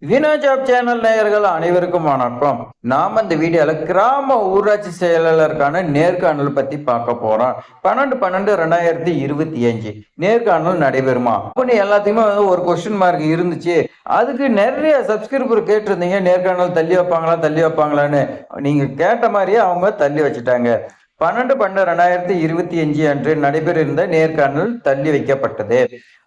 வினா job channel நேயர்கள் அனைவருக்கும் வணக்கம். நாம இந்த வீடியோல கிராம ஊராட்சி செயலாளருக்கான நேர்காணல் பத்தி பார்க்க போறோம். 12/12/2025 நேர்காணல் நடைபெறுமா அப்படின்னு எல்லாத்தையுமே ஒரு கொஸ்டின் மார்க் இருந்துச்சு. அதுக்கு நிறைய சப்ஸ்கிரைபர் கேட்டிருந்தீங்க, நேர்காணல் தள்ளி வைப்பாங்களான்னு. நீங்க கேட்ட மாதிரியே அவங்க தள்ளி வச்சுட்டாங்க. 12/12/2025 அன்று நடைபெற இருந்த நேர்காணல் தள்ளி வைக்கப்பட்டது.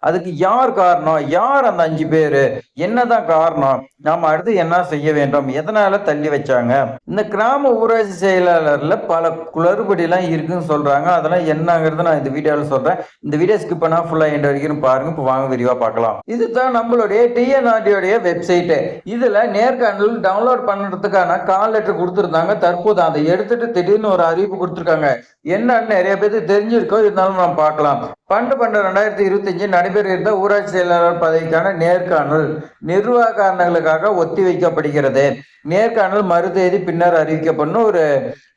அதுக்கு யார் காரணம்? யார் அந்த 5 பேரு? என்னதான் காரணம்? நாம அடுத்து என்ன செய்ய வேண்டும்? எதனால தள்ளி வச்சாங்க? இந்த கிராம ஊராட்சி செயலாளர்ல பல குளறுபடி எல்லாம் இருக்குன்னு சொல்றாங்க. அதெல்லாம் என்னங்கிறது நான் இந்த வீடியோல சொல்றேன். இந்த வீடியோ ஸ்கிப் பண்ணா ஃபுல்லா எண்ட் வரைக்கும் பாருங்க. இப்போ வாங்க விரிவா பார்க்கலாம். இதுதான் நம்மளுடைய டிஎன்ஆர்டியோடைய வெப்சைட். இதுல நேர்காணல் டவுன்லோட் பண்றதுக்கான கால் லெட்டர் கொடுத்திருந்தாங்க. தற்போது அதை எடுத்துட்டு திடீர்னு ஒரு அறிவிப்பு கொடுத்திருக்காங்க. என்னன்னு நிறைய பேருக்கு தெரிஞ்சிருக்கோம், இருந்தாலும் நம்ம பார்க்கலாம். 12/12/2025 நடைபெற இருந்த ஊராட்சி செயலாளர் பதவிக்கான நேர்காணல் நிர்வாக காரணங்களுக்காக ஒத்தி வைக்கப்படுகிறது. நேர்காணல் மறு தேதி பின்னர் அறிவிக்கப்படும் ஒரு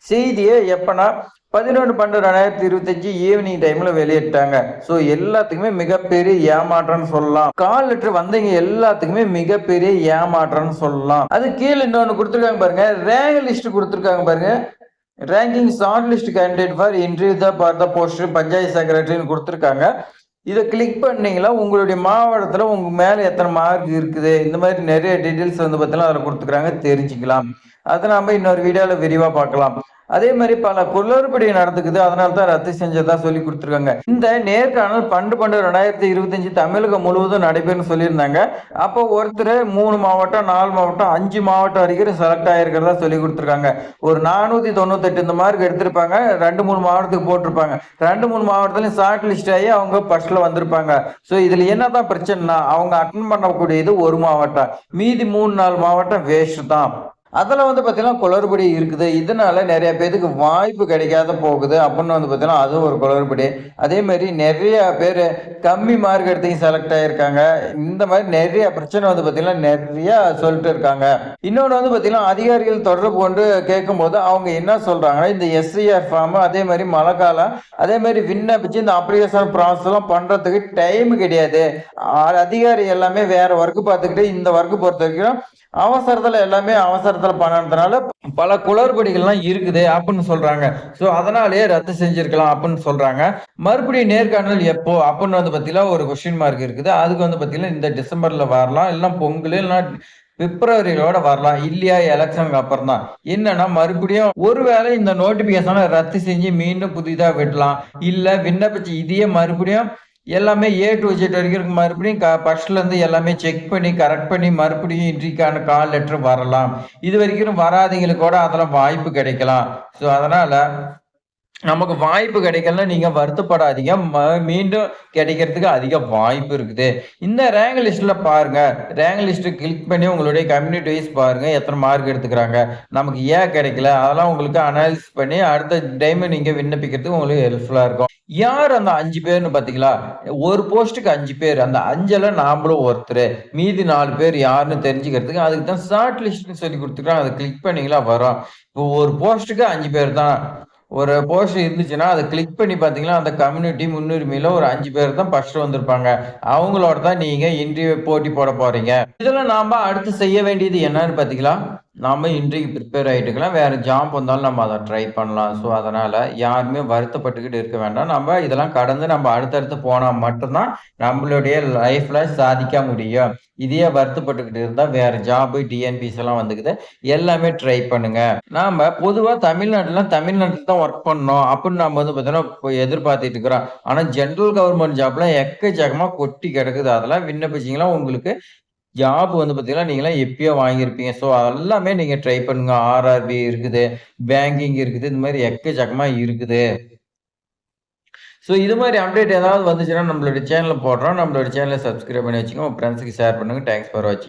செய்தியை எப்பனா 11/12/2025 ஈவினிங் டைம்ல வெளியிட்டாங்க. ஸோ எல்லாத்துக்குமே மிகப்பெரிய ஏமாற்றம்னு சொல்லலாம். கால் லெட்டர் வந்தீங்க எல்லாத்துக்குமே மிகப்பெரிய ஏமாற்றம்னு சொல்லலாம். அது கீழே இன்னொன்னு கொடுத்துருக்காங்க பாருங்க, ரேங்க் லிஸ்ட் கொடுத்துருக்காங்க பாருங்க. Ranking short list candidate for interview for the post panchayat செக்ரட்டரின்னு கொடுத்துருக்காங்க. இதை கிளிக் பண்ணீங்களா உங்களுடைய மாவட்டத்தில் உங்க மேலே எத்தனை மார்க் இருக்குது, இந்த மாதிரி நிறைய டீட்டெயில்ஸ் வந்து பார்த்தீங்கன்னா அதில் கொடுத்துக்கிறாங்க, தெரிஞ்சுக்கலாம். அதை நாம இன்னொரு வீடியோவில் விரிவாக பார்க்கலாம். அதே மாதிரி பல குளறுபடி நடந்துக்குது, அதனால தான் ரத்து செஞ்சதா சொல்லி கொடுத்துருக்காங்க. இந்த நேர்காணல் 12/12/2025 தமிழகம் முழுவதும் நடைபெறும் சொல்லியிருந்தாங்க. அப்போ ஒருத்தர் 3 மாவட்டம் 4 மாவட்டம் 5 மாவட்டம் வரைக்கும் செலக்ட் ஆயிருக்கிறதா சொல்லி கொடுத்துருக்காங்க. ஒரு 498 இந்த மார்க் எடுத்திருப்பாங்க. 2-3 மாவட்டத்துக்கு போட்டிருப்பாங்க. 2-3 மாவட்டத்துலையும் ஷார்ட் லிஸ்ட் ஆகி அவங்க ஃபர்ஸ்ட்ல வந்திருப்பாங்க. ஸோ இதுல என்னதான் பிரச்சனைனா, அவங்க அட்டன் பண்ணக்கூடியது ஒரு மாவட்டம், மீதி 3-4 மாவட்டம் வேஸ்ட் தான். அதில் வந்து பார்த்தீங்கன்னா குளறுபடி இருக்குது. இதனால நிறைய பேருக்கு வாய்ப்பு கிடைக்காத போகுது அப்படின்னு வந்து பார்த்தீங்கன்னா அதுவும் ஒரு குளறுபடி. அதே மாதிரி நிறைய பேர் கம்மி மார்க் எடுத்து செலக்ட் ஆகியிருக்காங்க. இந்த மாதிரி நிறைய பிரச்சனை வந்து பார்த்தீங்கன்னா நிறைய சொல்லிட்டு இருக்காங்க. இன்னொன்று வந்து பார்த்தீங்கன்னா அதிகாரிகள் தொடர்பு கொண்டு கேட்கும்போது அவங்க என்ன சொல்கிறாங்கன்னா, இந்த எஸ்சிஆர் ஃபார்ம் அதே மாதிரி மழை காலம் அதே மாதிரி விண்ணப்பிச்சு இந்த அப்ளிகேஷன் ப்ராசஸ்லாம் பண்ணுறதுக்கு டைம் கிடையாது. அதிகாரி எல்லாமே வேற ஒர்க்கு பார்த்துக்கிட்டு இந்த ஒர்க்கு பொறுத்த வரைக்கும் எல்லாமே அவசரத்துல பண்ணதுனால பல குளறுபடிகள்லாம் இருக்குது அப்படின்னு சொல்றாங்க. ஸோ அதனாலேயே ரத்து செஞ்சிருக்கலாம் அப்படின்னு சொல்றாங்க. மறுபடியும் நேர்காணல் எப்போ அப்படின்னு வந்து பார்த்தீங்கன்னா ஒரு கொஸ்டின் மார்க் இருக்குது. அதுக்கு வந்து பார்த்தீங்கன்னா இந்த டிசம்பர்ல வரலாம், இல்லை பொங்கல், இல்லைன்னா பிப்ரவரியோட வரலாம், இல்லையா எலெக்ஷனுக்கு அப்புறம் தான். என்னன்னா மறுபடியும் ஒருவேளை இந்த நோட்டிபிகேஷனை ரத்து செஞ்சு மீண்டும் புதிதா விடலாம், இல்ல விண்ணப்பிச்சு இதையே மறுபடியும் எல்லாமே ஏ டு ஜெட் வரைக்கும் மறுபடியும் ஃபர்ஸ்ட்ல இருந்து எல்லாமே செக் பண்ணி கரெக்ட் பண்ணி மறுபடியும் இன்றைக்கான கால் லெட்டர் வரலாம். இது வரைக்கும் வராதவங்களுக்கு கூட அதெல்லாம் வாய்ப்பு கிடைக்கலாம். ஸோ அதனால நமக்கு வாய்ப்பு கிடைக்கலன்னா நீங்க வருத்தப்படாதீங்க, மீண்டும் கிடைக்கிறதுக்கு அதிக வாய்ப்பு இருக்குது. இந்த ரேங்க் லிஸ்ட்ல பாருங்க, ரேங்க் லிஸ்ட் கிளிக் பண்ணி உங்களுடைய கம்யூனிட்டி வைஸ் பாருங்க எத்தனை மார்க் எடுத்துக்கிறாங்க, நமக்கு ஏன் கிடைக்கல, அதெல்லாம் உங்களுக்கு அனாலிசிஸ் பண்ணி அடுத்த டைம் நீங்க விண்ணப்பிக்கிறதுக்கு உங்களுக்கு ஹெல்ப்ஃபுல்லா இருக்கும். யார் அந்த 5 பேர்னு பாத்தீங்களா? ஒரு போஸ்ட்டுக்கு 5 பேர், அந்த 5ல நாமளும் ஒருத்தர், மீதி 4 பேர் யாருன்னு தெரிஞ்சுக்கிறதுக்கு அதுக்கு தான் ஷார்ட் லிஸ்ட்னு சொல்லி கொடுத்துருக்காங்க. அதை கிளிக் பண்ணீங்களா வரும். இப்போ ஒரு போஸ்ட்டுக்கு 5 பேர் தான். ஒரு போஸ்ட் இருந்துச்சுன்னா அதை கிளிக் பண்ணி பார்த்தீங்கன்னா அந்த கம்யூனிட்டி முன்னுரிமையில ஒரு 5 பேர் தான் ஃபர்ஸ்ட் வந்திருப்பாங்க. அவங்களோட தான் நீங்க இன்டர்வியூ போட்டி போட போறீங்க. இதுல நாம அடுத்து செய்ய வேண்டியது என்னன்னு பாத்தீங்களா, நாம இன்றைக்கு ப்ரிப்பேர் ஆயிட்டுக்கலாம். வேற ஜாப் வந்தாலும் நம்ம அதை ட்ரை பண்ணலாம். ஸோ அதனால யாருமே வருத்தப்பட்டுக்கிட்டு இருக்க வேண்டாம். நம்ம இதெல்லாம் கடந்து நம்ம அடுத்தடுத்து போனா மட்டும்தான் நம்மளுடைய லைஃப்ல சாதிக்க முடியும். இதையே வருத்தப்பட்டுக்கிட்டு இருந்தா வேற ஜாப் டிஎன்பிஎஸ் எல்லாம் வந்துக்குது, எல்லாமே ட்ரை பண்ணுங்க. நாம பொதுவா தமிழ்நாட்டுல தான் ஒர்க் பண்ணோம் அப்படின்னு நம்ம வந்து பார்த்தீங்கன்னா எதிர்பார்த்துட்டு இருக்கிறோம். ஆனா ஜென்ரல் கவர்மெண்ட் ஜாப்ல எக்கச்சக்கமா கொட்டி கிடக்குது. அதெல்லாம் விண்ணப்பிச்சீங்களா உங்களுக்கு ஜாப் வந்து பார்த்தீங்கன்னா நீங்களாம் எப்பயோ வாங்கியிருப்பீங்க. ஸோ எல்லாமே நீங்க ட்ரை பண்ணுங்க. ஆர்ஆர்பி இருக்குது, பேங்கிங் இருக்குது, இந்த மாதிரி எக்கச்சக்கமா இருக்குது. ஸோ இது மாதிரி அப்டேட் ஏதாவது வந்துச்சுன்னா நம்மளுடைய சேனல்ல போடுறோம். நம்மளுடைய சேனலை சப்ஸ்கிரைப் பண்ணி வச்சுக்கோங்க. உங்க ஃப்ரெண்ட்ஸுக்கு ஷேர் பண்ணுங்க. தேங்க்ஸ் ஃபார் வாட்சிங்.